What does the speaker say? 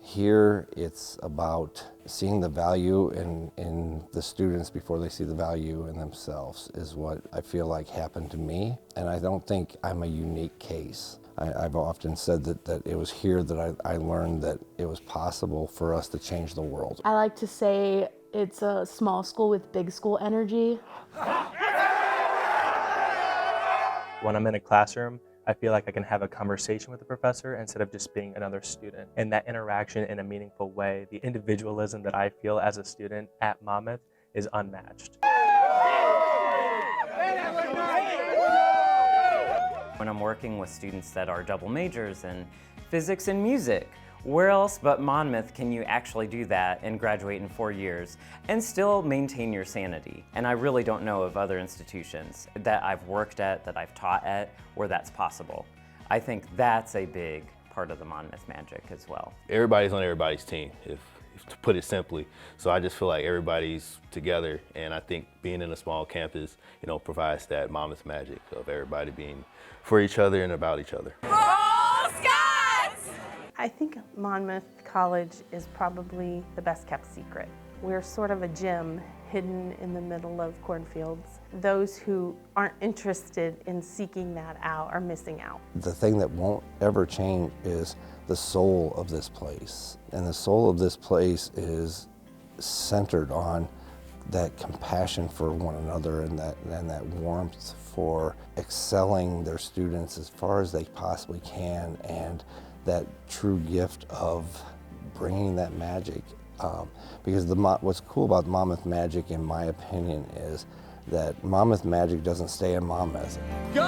Here, it's about seeing the value in the students before they see the value in themselves is what I feel like happened to me. And I don't think I'm a unique case. I've often said that it was here that I learned that it was possible for us to change the world. I like to say it's a small school with big school energy. When I'm in a classroom, I feel like I can have a conversation with the professor instead of just being another student. And that interaction in a meaningful way, the individualism that I feel as a student at Monmouth is unmatched. When I'm working with students that are double majors in physics and music, where else but Monmouth can you actually do that and graduate in 4 years and still maintain your sanity? And I really don't know of other institutions that I've worked at, that I've taught at, where that's possible. I think that's a big part of the Monmouth Magic as well. Everybody's on everybody's team, if to put it simply. So I just feel like everybody's together, and I think being in a small campus, provides that Monmouth magic of everybody being for each other and about each other. I think Monmouth College is probably the best kept secret. We're sort of a gem hidden in the middle of cornfields. Those who aren't interested in seeking that out are missing out. The thing that won't ever change is the soul of this place. And the soul of this place is centered on that compassion for one another and that warmth for excelling their students as far as they possibly can, and that true gift of bringing that magic. Because what's cool about Monmouth Magic, in my opinion, is that Monmouth Magic doesn't stay in Monmouth. Go!